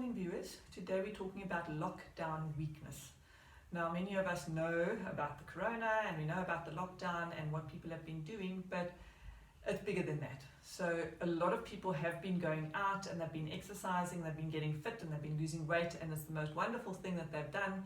morning, viewers. Today we're talking about lockdown weakness. Now, many of us know about the corona and we know about the lockdown and what people have been doing, but it's bigger than that. So a lot of people have been going out and they've been exercising, they've been getting fit and they've been losing weight, and it's the most wonderful thing that they've done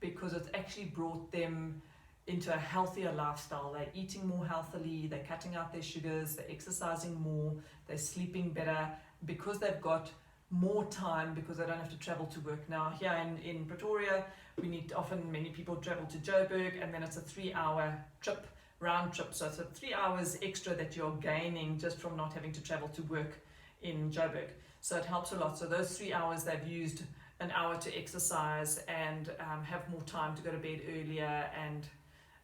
because it's actually brought them into a healthier lifestyle. They're eating more healthily, they're cutting out their sugars, they're exercising more, they're sleeping better because they've got more time, because they don't have to travel to work. Now here in Pretoria, many people travel to Joburg, and then it's a 3-hour trip, round trip. So it's 3 hours extra that you're gaining just from not having to travel to work in Joburg. So it helps a lot. So those 3 hours, they've used an hour to exercise and have more time to go to bed earlier, and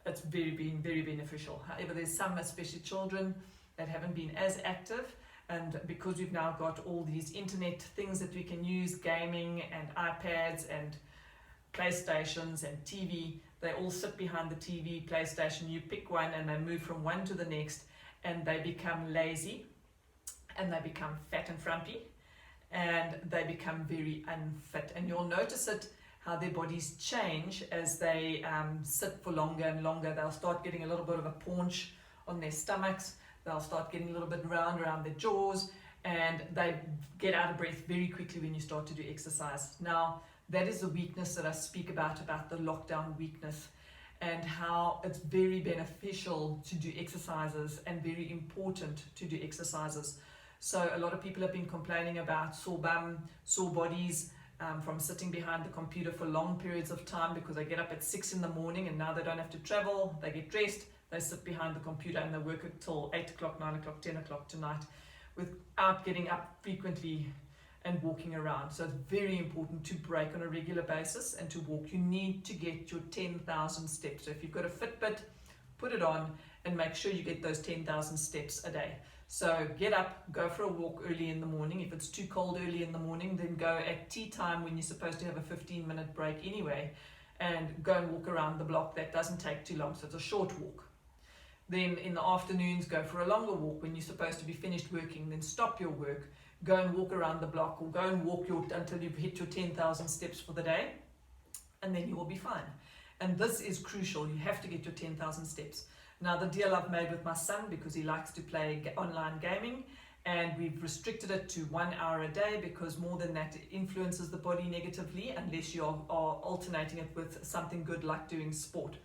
it's been very beneficial. However, there's some, especially children, that haven't been as active. And because we've now got all these internet things that we can use, gaming and iPads and PlayStations and TV, they all sit behind the TV, PlayStation. You pick one and they move from one to the next, and they become lazy and they become fat and frumpy and they become very unfit. And you'll notice it, how their bodies change as they sit for longer and longer. They'll start getting a little bit of a paunch on their stomachs. They'll start getting a little bit round around their jaws, and they get out of breath very quickly when you start to do exercise. Now, that is the weakness that I speak about the lockdown weakness, and how it's very beneficial to do exercises and very important to do exercises. So a lot of people have been complaining about sore bum, sore bodies, from sitting behind the computer for long periods of time, because they get up at 6 in the morning and now they don't have to travel, they get dressed, they sit behind the computer and they work until 8 o'clock, 9 o'clock, 10 o'clock tonight without getting up frequently and walking around. So it's very important to break on a regular basis and to walk. You need to get your 10,000 steps. So if you've got a Fitbit, put it on and make sure you get those 10,000 steps a day. So get up, go for a walk early in the morning. If it's too cold early in the morning, then go at tea time when you're supposed to have a 15-minute break anyway, and go and walk around the block. That doesn't take too long, so it's a short walk. Then in the afternoons, go for a longer walk when you're supposed to be finished working. Then stop your work, go and walk around the block, or go and walk until you've hit your 10,000 steps for the day, and then you will be fine. And this is crucial. You have to get your 10,000 steps. Now, the deal I've made with my son, because he likes to play online gaming, and we've restricted it to 1 hour a day, because more than that it influences the body negatively unless you are alternating it with something good like doing sport.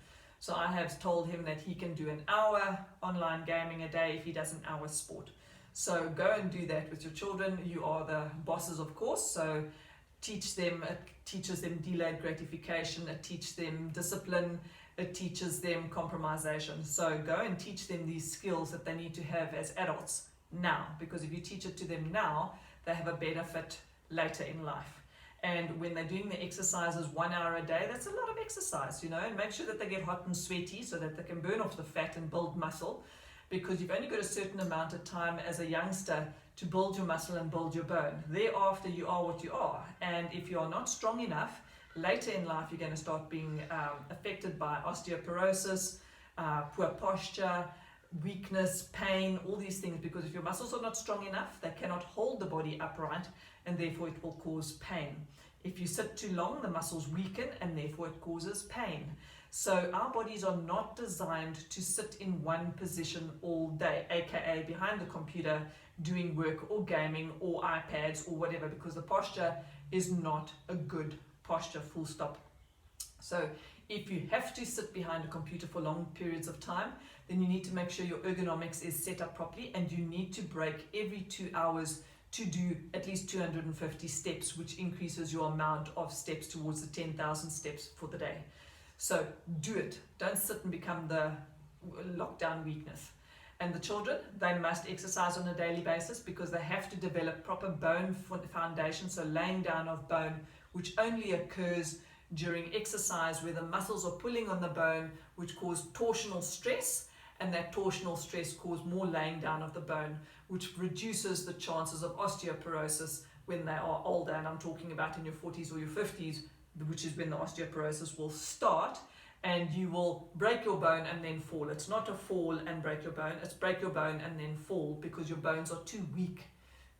So I have told him that he can do an hour online gaming a day if he does an hour sport. So go and do that with your children. You are the bosses, of course, so teach them. It teaches them delayed gratification, it teaches them discipline, it teaches them compromisation. So go and teach them these skills that they need to have as adults now, because if you teach it to them now, they have a benefit later in life. And when they're doing the exercises 1 hour a day, that's a lot of exercise, and make sure that they get hot and sweaty so that they can burn off the fat and build muscle, because you've only got a certain amount of time as a youngster to build your muscle and build your bone. Thereafter, you are what you are. And if you are not strong enough, later in life, you're going to start being affected by osteoporosis, poor posture, weakness, pain, all these things, because if your muscles are not strong enough, they cannot hold the body upright, and therefore it will cause pain. If you sit too long, the muscles weaken, and therefore it causes pain. So our bodies are not designed to sit in one position all day, aka behind the computer doing work or gaming or iPads or whatever, because the posture is not a good posture, full stop. So if you have to sit behind a computer for long periods of time, then you need to make sure your ergonomics is set up properly, and you need to break every 2 hours to do at least 250 steps, which increases your amount of steps towards the 10,000 steps for the day. So do it. Don't sit and become the lockdown weakness. And the children, they must exercise on a daily basis, because they have to develop proper bone foundation, so laying down of bone, which only occurs during exercise, where the muscles are pulling on the bone, which cause torsional stress, and that torsional stress causes more laying down of the bone, which reduces the chances of osteoporosis when they are older. And I'm talking about in your 40s or your 50s, which is when the osteoporosis will start, and you will break your bone and then fall. It's not a fall and break your bone, it's break your bone and then fall, because your bones are too weak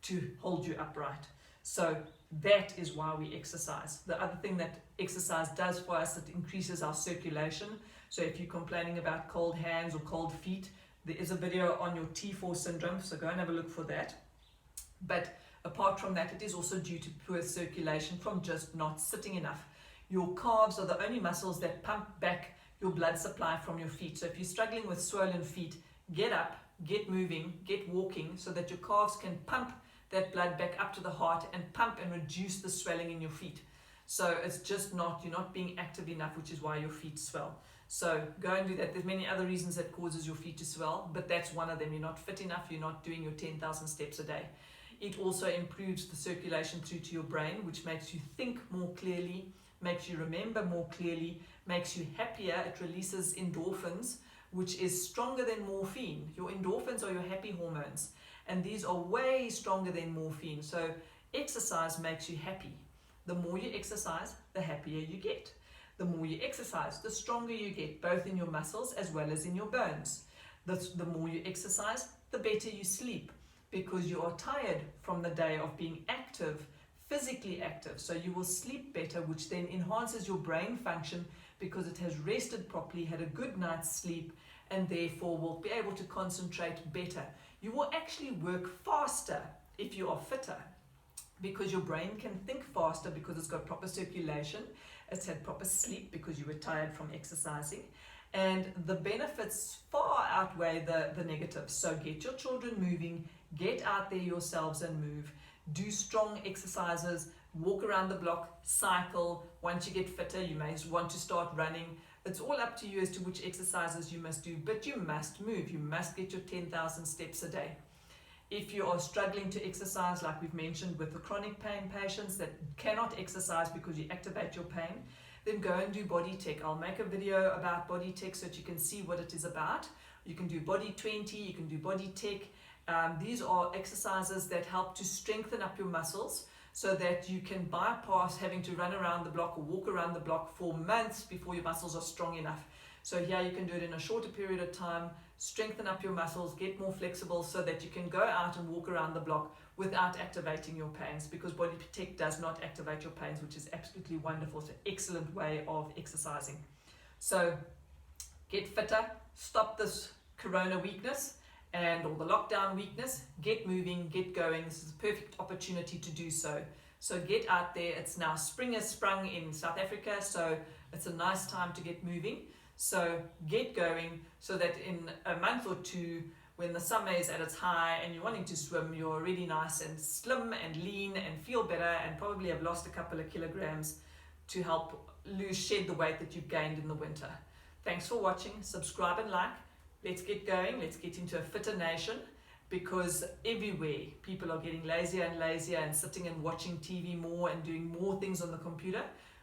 to hold you upright. So that is why we exercise. The other thing that exercise does for us, it increases our circulation. So if you're complaining about cold hands or cold feet, there is a video on your T4 syndrome, so go and have a look for that. But apart from that, it is also due to poor circulation from just not sitting enough. Your calves are the only muscles that pump back your blood supply from your feet. So if you're struggling with swollen feet, get up, get moving, get walking, so that your calves can pump that blood back up to the heart and pump and reduce the swelling in your feet. So it's just not, you're not being active enough, which is why your feet swell. So go and do that. There's many other reasons that causes your feet to swell, but that's one of them. You're not fit enough, you're not doing your 10,000 steps a day. It also improves the circulation through to your brain, which makes you think more clearly, makes you remember more clearly, makes you happier. It releases endorphins, which is stronger than morphine. Your endorphins are your happy hormones, and these are way stronger than morphine. So exercise makes you happy. The more you exercise, the happier you get. The more you exercise, the stronger you get, both in your muscles as well as in your bones. The more you exercise, the better you sleep, because you are tired from the day of being active, physically active. So you will sleep better, which then enhances your brain function because it has rested properly, had a good night's sleep, and therefore will be able to concentrate better. You will actually work faster if you are fitter, because your brain can think faster because it's got proper circulation, it's had proper sleep because you were tired from exercising, and the benefits far outweigh the negatives. So get your children moving, get out there yourselves and move, do strong exercises, walk around the block, cycle. Once you get fitter, you may want to start running. It's all up to you as to which exercises you must do, but you must move. You must get your 10,000 steps a day. If you are struggling to exercise, like we've mentioned with the chronic pain patients that cannot exercise because you activate your pain, then go and do body tech. I'll make a video about body tech so that you can see what it is about. You can do body 20, you can do body tech. These are exercises that help to strengthen up your muscles so that you can bypass having to run around the block or walk around the block for months before your muscles are strong enough. So here you can do it in a shorter period of time, strengthen up your muscles, get more flexible so that you can go out and walk around the block without activating your pains, because body tech does not activate your pains, which is absolutely wonderful. It's an excellent way of exercising. So get fitter, stop this corona weakness and all the lockdown weakness, get moving, get going. This is a perfect opportunity to do so. So get out there. It's now spring has sprung in South Africa, so it's a nice time to get moving. So get going so that in a month or two, when the summer is at its high and you're wanting to swim, you're really nice and slim and lean and feel better and probably have lost a couple of kilograms to help shed the weight that you've gained in the winter. Thanks for watching. Subscribe and like. Let's get going. Let's get into a fitter nation, because everywhere people are getting lazier and lazier and sitting and watching TV more and doing more things on the computer,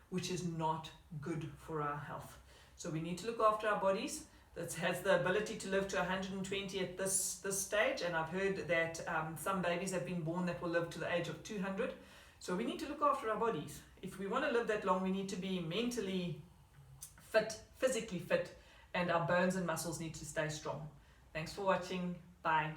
which is not good for our health. So we need to look after our bodies. That has the ability to live to 120 at this stage, and I've heard that some babies have been born that will live to the age of 200. So we need to look after our bodies. If we want to live that long, we need to be mentally fit, physically fit, and our bones and muscles need to stay strong. Thanks for watching. Bye.